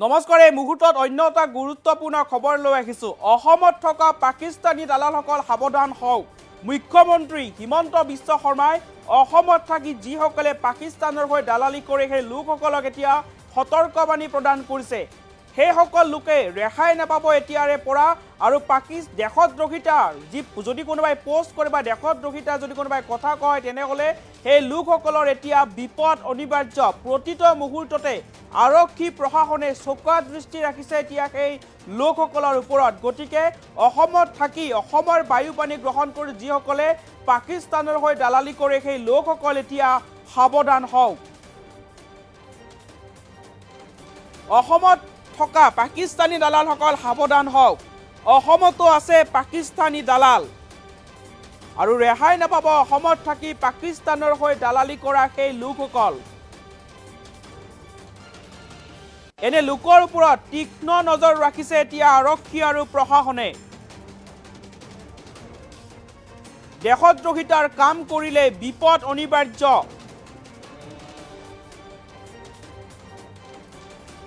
নমস্কাৰ। এই মুহূৰ্তত অন্য এটা গুৰুত্বপূৰ্ণ খবৰ লৈ আহিছোঁ। অসমত থকা পাকিস্তানী দালালসকল সাৱধান হওক। মুখ্যমন্ত্ৰী হিমন্ত বিশ্ব শৰ্মাই অসমত থাকি যিসকলে পাকিস্তানৰ হৈ দালালি কৰে সেই লোকসকলক এতিয়া সতৰ্কবাণী প্ৰদান কৰিছে। সেইসকল লোকে ৰেহাই নাপাব এতিয়াৰে পৰা। আৰু দেশদ্ৰোহিতাৰ যদি কোনোবাই পোষ্ট কৰে বা দেশদ্ৰোহিতাৰ যদি কোনোবাই কথা কয় তেনেহ'লে সেই লোকসকলৰ এতিয়া বিপদ অনিবাৰ্য। প্ৰতিটো মুহূৰ্ততে আৰক্ষী প্ৰশাসনে চোকা দৃষ্টি ৰাখিছে এতিয়া সেই লোকসকলৰ ওপৰত। গতিকে অসমত থাকি অসমৰ বায়ু পানী গ্ৰহণ কৰি যিসকলে পাকিস্তানৰ হৈ দালালি কৰে সেই লোকসকল এতিয়া সাৱধান হওক। অসমত থকা পাকিস্তানী দালালসকল সাৱধান হওক। অসমতো আছে পাকিস্তানী দালাল আৰু ৰেহাই নাপাব অসমত থাকি পাকিস্তানৰ হৈ দালালি কৰা সেই লোকসকল। এনে লোকৰ ওপৰত তীক্ষ্ণ নজৰ ৰাখিছে এতিয়া আৰক্ষী আৰু প্ৰশাসনে। দেশদ্ৰোহিতাৰ কাম কৰিলে বিপদ অনিবাৰ্য।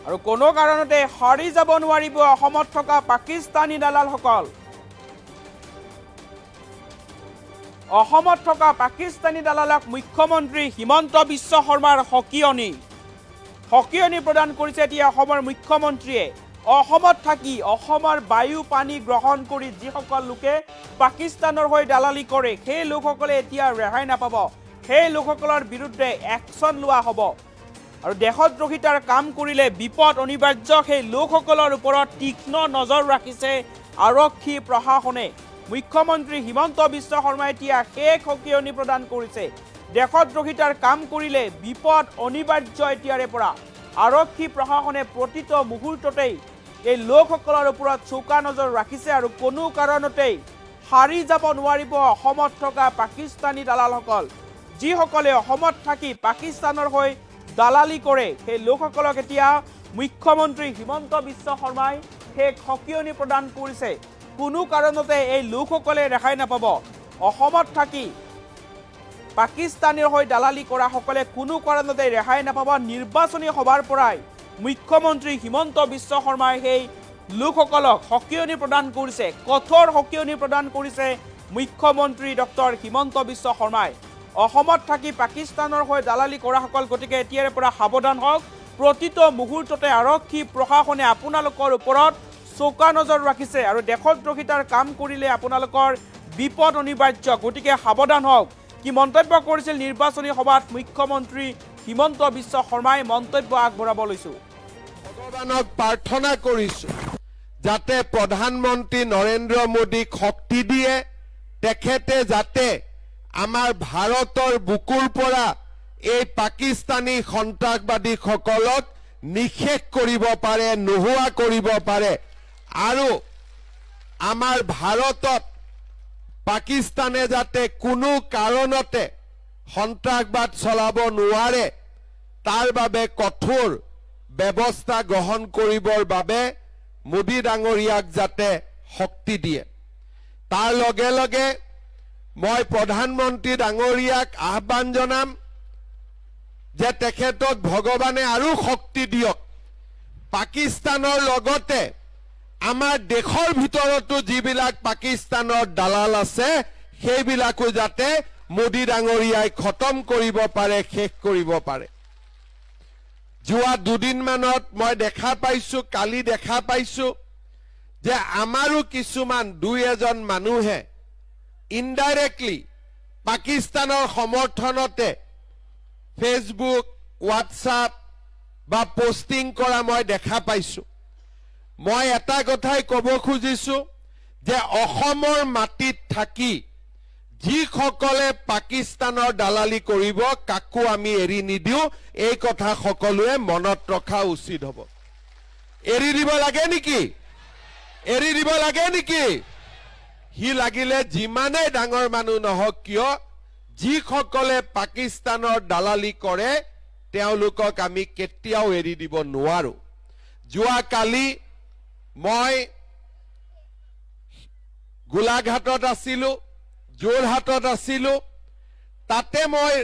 আৰু কোনো কাৰণতে সাৰি যাব নোৱাৰিব অসমত থকা পাকিস্তানী দালালসকল। অসমত থকা পাকিস্তানী দালালক মুখ্যমন্ত্ৰী হিমন্ত বিশ্ব শৰ্মাৰ সকিয়নি প্ৰদান কৰিছে এতিয়া অসমৰ মুখ্যমন্ত্ৰীয়ে। অসমত থাকি অসমৰ বায়ু পানী গ্ৰহণ কৰি যিসকল লোকে পাকিস্তানৰ হৈ দালালি কৰে সেই লোকসকলে এতিয়া ৰেহাই নাপাব। সেই লোকসকলৰ বিৰুদ্ধে একশ্যন লোৱা হ'ব। আৰু দেশদ্ৰোহিতাৰ কাম কৰিলে বিপদ অনিবাৰ্য। সেই লোকসকলৰ ওপৰত তীক্ষ্ণ নজৰ ৰাখিছে আৰক্ষী প্ৰশাসনে। মুখ্যমন্ত্ৰী হিমন্ত বিশ্ব শৰ্মাই এতিয়া শেষ সকিয়নি প্ৰদান কৰিছে। দেশদ্ৰোহিতাৰ কাম কৰিলে বিপদ অনিবাৰ্য। এতিয়াৰে পৰা আৰক্ষী প্ৰশাসনে প্ৰতিটো মুহূৰ্ততেই এই লোকসকলৰ ওপৰত চোকা নজৰ ৰাখিছে আৰু কোনো কাৰণতেই সাৰি যাব নোৱাৰিব অসমত থকা পাকিস্তানী দালালসকল। যিসকলে অসমত থাকি পাকিস্তানৰ হৈ দালালি কৰে সেই লোকসকলক এতিয়া মুখ্যমন্ত্ৰী হিমন্ত বিশ্ব শৰ্মাই শেষ সকিয়নি প্ৰদান কৰিছে। কোনো কাৰণতে এই লোকসকলে ৰেহাই নাপাব। অসমত থাকি পাকিস্তানীৰ হৈ দালালি কৰাসকলে কোনো কাৰণতে ৰেহাই নাপাব। নিৰ্বাচনী সভাৰ পৰাই মুখ্যমন্ত্ৰী হিমন্ত বিশ্ব শৰ্মাই সেই লোকসকলক সকিয়নি প্ৰদান কৰিছে। কঠোৰ সকিয়নি প্ৰদান কৰিছে মুখ্যমন্ত্ৰী ডক্টৰ হিমন্ত বিশ্ব শৰ্মাই। অসমত থাকি পাকিস্তানৰ হৈ দালালি কৰাসকল গতিকে এতিয়াৰে পৰা সাৱধান হওক। প্ৰতিটো মুহূৰ্ততে আৰক্ষী প্ৰশাসনে আপোনালোকৰ ওপৰত চোকা নজৰ ৰাখিছে আৰু দেশদ্ৰোহিতাৰ কাম কৰিলে আপোনালোকৰ বিপদ অনিবাৰ্য। গতিকে সাৱধান হওক। কি মন্তব্য কৰিছিল নিৰ্বাচনী সভাত মুখ্যমন্ত্ৰী হিমন্ত বিশ্ব শৰ্মাই? মন্তব্য আগবঢ়াব লৈছো। ভগৱানক প্ৰাৰ্থনা কৰিছো যাতে প্ৰধানমন্ত্ৰী নৰেন্দ্ৰ মোদীক শক্তি দিয়ে, তেখেতে যাতে আমাৰ ভাৰতৰ বুকুৰ পৰা এই পাকিস্তানী সন্ত্ৰাসবাদীসকলক নিশেষ কৰিব পাৰে, নোহোৱা কৰিব পাৰে। আৰু আমাৰ ভাৰতত পাকিস্তানে যাতে কোনো কাৰণতে সন্ত্ৰাসবাদ চলাব নোৱাৰে তাৰ বাবে কঠোৰ ব্যৱস্থা গ্ৰহণ কৰিবৰ বাবে মোদী ডাঙৰীয়াক যাতে শক্তি দিয়ে। তাৰ লগে লগে মই প্ৰধানমন্ত্ৰী ডাঙৰীয়াক আহ্বান জনাম যে তেখেতক ভগৱানে আৰু শক্তি দিয়ক। পাকিস্তানৰ লগতে আমাৰ দেশৰ ভিতৰতো যিবিলাক পাকিস্তানৰ দালাল আছে সেইবিলাকো যাতে মোদী ডাঙৰীয়াই খতম কৰিব পাৰে, শেষ কৰিব পাৰে। যোৱা দুদিনমানত মই দেখা পাইছো, কালি দেখা পাইছো যে আমাৰো কিছুমান দুই এজন মানুহে ইনডাইৰেক্টলি পাকিস্তানৰ সমৰ্থনতে ফেচবুক, হোৱাটছআপ বা পোষ্টিং কৰা মই দেখা পাইছো। মই এটা কথাই ক'ব খুজিছো যে অসমৰ মাটিত থাকি যিসকলে পাকিস্তানৰ দালালি কৰিব কাকো আমি এৰি নিদিওঁ। এই কথা সকলোৱে মনত ৰখা উচিত হ'ব। এৰি দিব লাগে নেকি? এৰি দিব লাগে নেকি? সি লাগিলে যিমানেই ডাঙৰ মানুহ নহওক কিয়, যিসকলে পাকিস্তানৰ দালালি কৰে তেওঁলোকক আমি কেতিয়াও এৰি দিব নোৱাৰো। যোৱাকালি মই গোলাঘাটত আছিলো, যোৰহাটত আছিলো। তাতে মই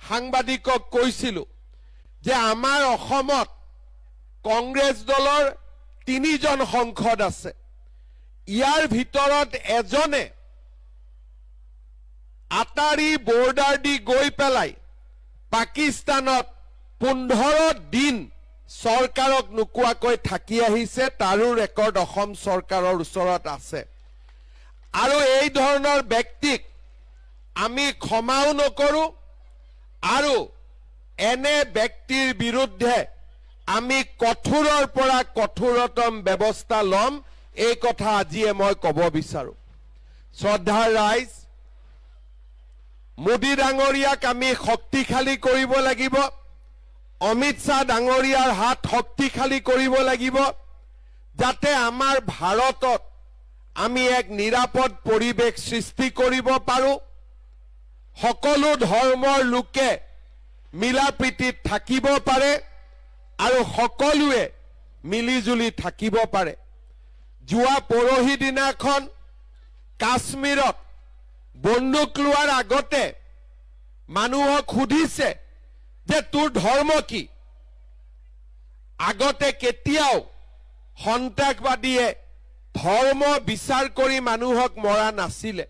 সাংবাদিকক কৈছিলো যে আমাৰ অসমত কংগ্ৰেছ দলৰ 3জন সাংসদ আছে। ইয়াৰ ভিতৰত এজনে আটাৰী বৰ্ডাৰ দি গৈ পেলাই পাকিস্তানত 15 দিন চৰকাৰক নোকোৱাকৈ থাকি আহিছে। তাৰো ৰেকৰ্ড অসম চৰকাৰৰ ওচৰত আছে। আৰু এই ধৰণৰ ব্যক্তিক আমি ক্ষমাও নকৰো আৰু এনে ব্যক্তিৰ বিৰুদ্ধে আমি কঠোৰৰ পৰা কঠোৰতম ব্যৱস্থা ল'ম। এই কথা আজিয়ে মই ক'ব বিচাৰো। শ্ৰদ্ধাৰ ৰাইজ, মোদী ডাঙৰীয়াক আমি শক্তিশালী কৰিব লাগিব। অমিত শ্বাহ ডাঙৰীয়াৰ হাত শক্তিশালী কৰিব লাগিব, যাতে আমাৰ ভাৰতত আমি এক নিৰাপদ পৰিৱেশ সৃষ্টি কৰিব পাৰো। সকলো ধৰ্মৰ লোকে মিলা প্ৰীতিত থাকিব পাৰে আৰু সকলোৱে মিলিজুলি থাকিব পাৰে। যোৱা পৰহি দিনাখন কাশ্মীৰত বন্দুক লোৱাৰ আগতে মানুহক সুধিছে যে তোৰ ধৰ্ম কি? আগতে কেতিয়াও সন্ত্ৰাসবাদীয়ে ধৰ্ম বিচাৰ কৰি মানুহক মৰা নাছিলে।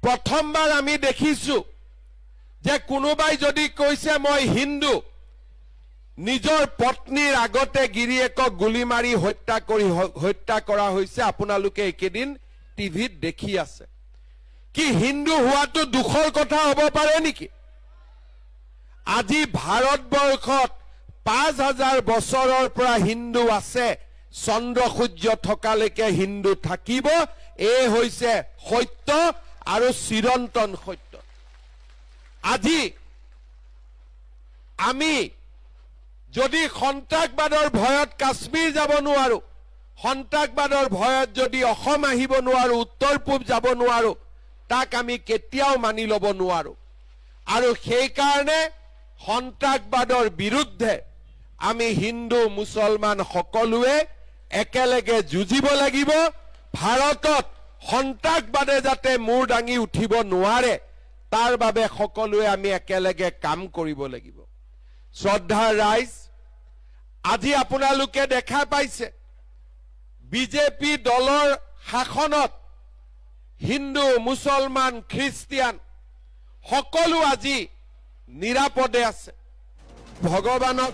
প্ৰথমবাৰ আমি দেখিছো যে কোনোবাই যদি কৈছে মই হিন্দু, নিজৰ পত্নীৰ আগতে গিৰিয়েকক গুলি মাৰি হত্যা কৰা হৈছে। আপোনালোকে এইকেইদিন টিভিত দেখি আছে। কি হিন্দু হোৱাটো দুখৰ কথা হ'ব পাৰে নেকি? আজি ভাৰতবৰ্ষত 5000 বছৰৰ পৰা হিন্দু আছে। চন্দ্ৰ সূৰ্য থকালৈকে হিন্দু থাকিব। এই হৈছে সত্য আৰু চিৰন্তন সত্য। আজি আমি যদি সন্ত্ৰাসবাদৰ ভয়ত কাশ্মীৰ যাব নোৱাৰো, সন্ত্ৰাসবাদৰ ভয়ত যদি অসম আহিব নোৱাৰো, উত্তৰ পূব যাব নোৱাৰো, তাক আমি কেতিয়াও মানি ল'ব নোৱাৰো। আৰু সেইকাৰণে সন্ত্ৰাসবাদৰ বিৰুদ্ধে আমি হিন্দু মুছলমান সকলোৱে একেলগে যুঁজিব লাগিব। ভাৰতত সন্ত্ৰাসবাদে যাতে মূৰ দাঙি উঠিব নোৱাৰে, তাৰ বাবে সকলোৱে আমি একেলগে কাম কৰিব লাগিব। শ্ৰদ্ধাৰ ৰাইজ, আজি আপোনালোকে দেখা পাইছে বিজেপি দলৰ শাসনত হিন্দু মুছলমান খ্ৰীষ্টিয়ান সকলো আজি নিৰাপদে আছে। ভগৱানক